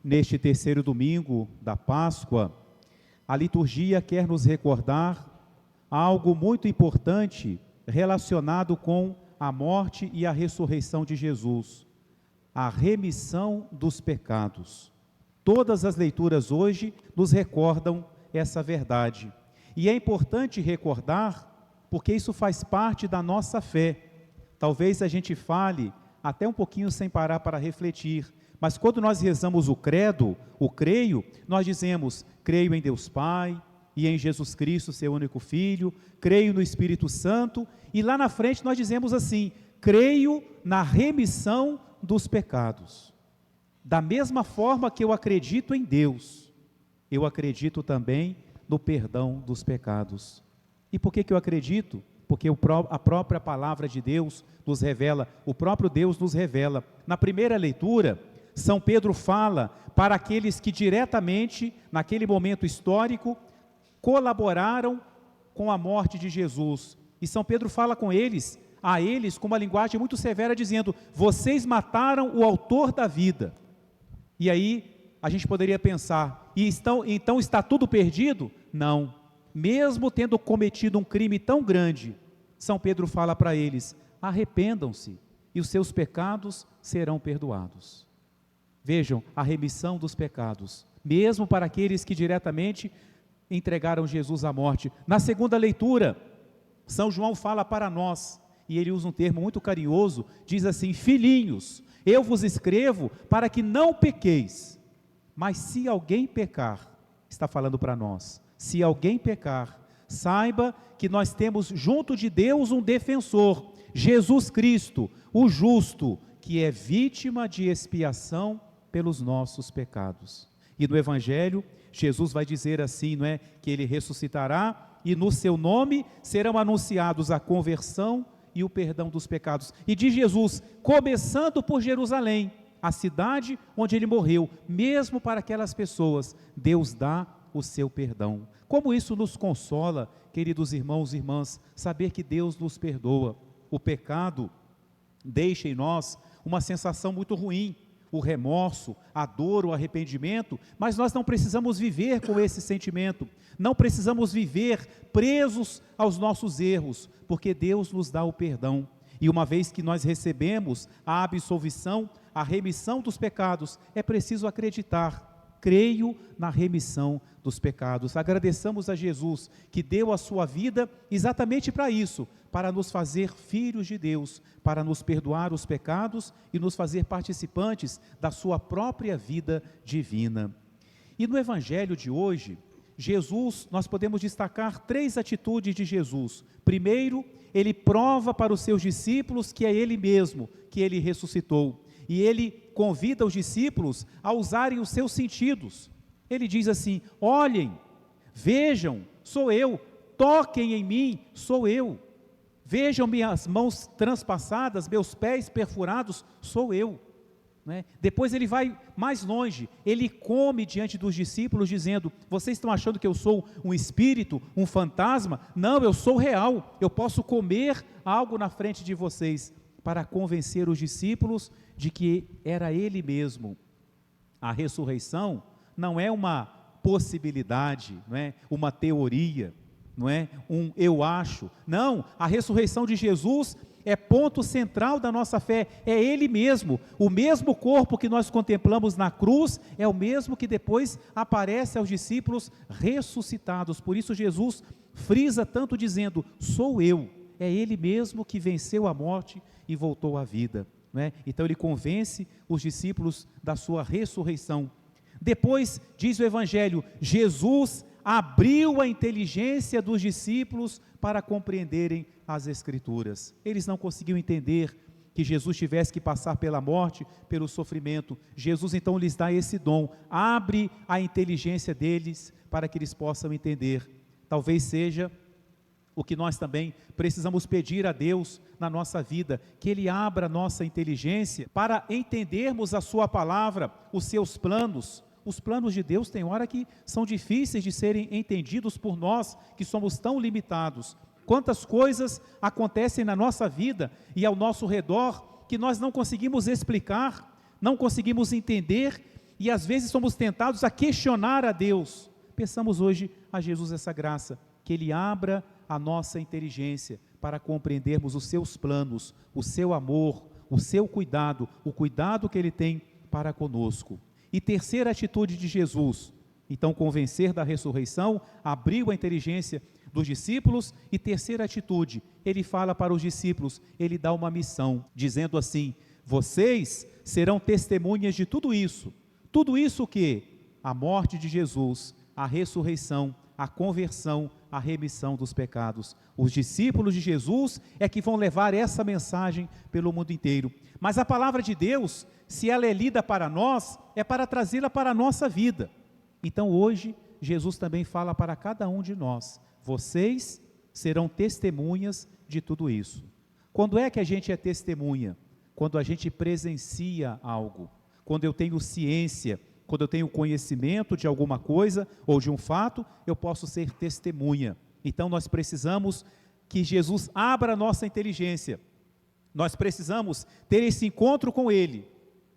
neste terceiro domingo da Páscoa, a liturgia quer nos recordar algo muito importante relacionado com a morte e a ressurreição de Jesus, a remissão dos pecados. Todas as leituras hoje nos recordam essa verdade. E é importante recordar, porque isso faz parte da nossa fé. Talvez a gente fale até um pouquinho sem parar para refletir, mas quando nós rezamos o credo, o creio, nós dizemos: creio em Deus Pai e em Jesus Cristo, seu único Filho, creio no Espírito Santo, e lá na frente nós dizemos assim: creio na remissão dos pecados. Da mesma forma que eu acredito em Deus, eu acredito também no perdão dos pecados. E por que eu acredito? Porque a própria palavra de Deus nos revela, o próprio Deus nos revela. Na primeira leitura, São Pedro fala para aqueles que diretamente, naquele momento histórico, colaboraram com a morte de Jesus. E São Pedro fala a eles com uma linguagem muito severa, dizendo: vocês mataram o autor da vida. E aí a gente poderia pensar, então está tudo perdido? Não. Mesmo tendo cometido um crime tão grande, São Pedro fala para eles: arrependam-se e os seus pecados serão perdoados. Vejam, a remissão dos pecados, mesmo para aqueles que diretamente entregaram Jesus à morte. Na segunda leitura, São João fala para nós, e ele usa um termo muito carinhoso, diz assim: filhinhos, eu vos escrevo para que não pequeis, mas se alguém pecar, está falando para nós, se alguém pecar, saiba que nós temos junto de Deus um defensor, Jesus Cristo, o justo, que é vítima de expiação pelos nossos pecados. E no Evangelho, Jesus vai dizer assim, não é? Que ele ressuscitará e no seu nome serão anunciados a conversão e o perdão dos pecados. E de Jesus, começando por Jerusalém, a cidade onde ele morreu, mesmo para aquelas pessoas, Deus dá o seu perdão. Como isso nos consola, queridos irmãos e irmãs, saber que Deus nos perdoa. O pecado deixa em nós uma sensação muito ruim, o remorso, a dor, o arrependimento, mas nós não precisamos viver com esse sentimento, não precisamos viver presos aos nossos erros, porque Deus nos dá o perdão. E uma vez que nós recebemos a absolvição, a remissão dos pecados, é preciso acreditar: creio na remissão dos pecados. Agradeçamos a Jesus que deu a sua vida exatamente para isso, para nos fazer filhos de Deus, para nos perdoar os pecados e nos fazer participantes da sua própria vida divina. E no Evangelho de hoje, Jesus, nós podemos destacar 3 atitudes de Jesus. Primeiro, ele prova para os seus discípulos que é ele mesmo, que ele ressuscitou. E ele convida os discípulos a usarem os seus sentidos. Ele diz assim: olhem, vejam, sou eu, toquem em mim, sou eu. Vejam minhas mãos transpassadas, meus pés perfurados, sou eu. Né? Depois ele vai mais longe, ele come diante dos discípulos dizendo: vocês estão achando que eu sou um espírito, um fantasma? Não, eu sou real, eu posso comer algo na frente de vocês, para convencer os discípulos de que era ele mesmo. A ressurreição não é uma possibilidade, não é uma teoria, não é um eu acho. Não, a ressurreição de Jesus é ponto central da nossa fé, é ele mesmo. O mesmo corpo que nós contemplamos na cruz é o mesmo que depois aparece aos discípulos ressuscitados. Por isso Jesus frisa tanto dizendo: sou eu, é ele mesmo que venceu a morte e voltou à vida. Não é? Então ele convence os discípulos da sua ressurreição. Depois, diz o Evangelho, Jesus abriu a inteligência dos discípulos para compreenderem as Escrituras. Eles não conseguiam entender que Jesus tivesse que passar pela morte, pelo sofrimento. Jesus então lhes dá esse dom, abre a inteligência deles para que eles possam entender. Talvez seja o que nós também precisamos pedir a Deus na nossa vida, que Ele abra a nossa inteligência para entendermos a sua palavra, os seus planos. Os planos de Deus tem hora que são difíceis de serem entendidos por nós, que somos tão limitados. Quantas coisas acontecem na nossa vida e ao nosso redor, que nós não conseguimos explicar, não conseguimos entender, e às vezes somos tentados a questionar a Deus. Peçamos hoje a Jesus essa graça, que Ele abra a nossa inteligência para compreendermos os seus planos, o seu amor, o seu cuidado, o cuidado que Ele tem para conosco. E terceira atitude de Jesus, então convencer da ressurreição, abriu a inteligência dos discípulos. E terceira atitude, Ele fala para os discípulos, Ele dá uma missão, dizendo assim: vocês serão testemunhas de tudo isso. Tudo isso o quê? A morte de Jesus, a ressurreição, a conversão, a remissão dos pecados. Os discípulos de Jesus é que vão levar essa mensagem pelo mundo inteiro. Mas a palavra de Deus, se ela é lida para nós, é para trazê-la para a nossa vida. Então hoje, Jesus também fala para cada um de nós: vocês serão testemunhas de tudo isso. Quando é que a gente é testemunha? Quando a gente presencia algo, quando eu tenho ciência, quando eu tenho conhecimento de alguma coisa ou de um fato, eu posso ser testemunha. Então nós precisamos que Jesus abra a nossa inteligência, nós precisamos ter esse encontro com Ele,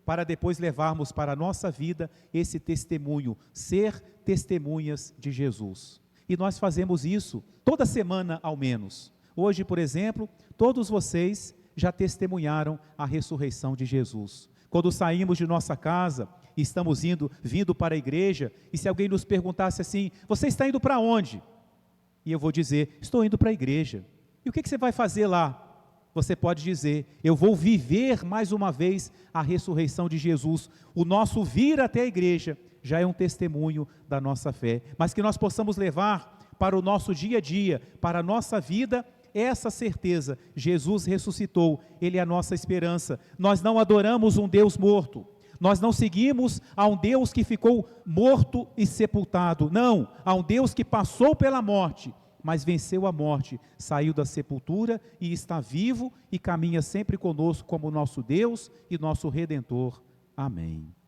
para depois levarmos para a nossa vida esse testemunho, ser testemunhas de Jesus. E nós fazemos isso toda semana ao menos. Hoje, por exemplo, todos vocês já testemunharam a ressurreição de Jesus. Quando saímos de nossa casa, estamos vindo para a igreja, e se alguém nos perguntasse assim: você está indo para onde? E eu vou dizer: estou indo para a igreja. E o que você vai fazer lá? Você pode dizer: eu vou viver mais uma vez a ressurreição de Jesus. O nosso vir até a igreja já é um testemunho da nossa fé, mas que nós possamos levar para o nosso dia a dia, para a nossa vida, essa certeza: Jesus ressuscitou, Ele é a nossa esperança. Nós não adoramos um Deus morto, nós não seguimos a um Deus que ficou morto e sepultado, não, a um Deus que passou pela morte, mas venceu a morte, saiu da sepultura e está vivo e caminha sempre conosco como nosso Deus e nosso Redentor. Amém.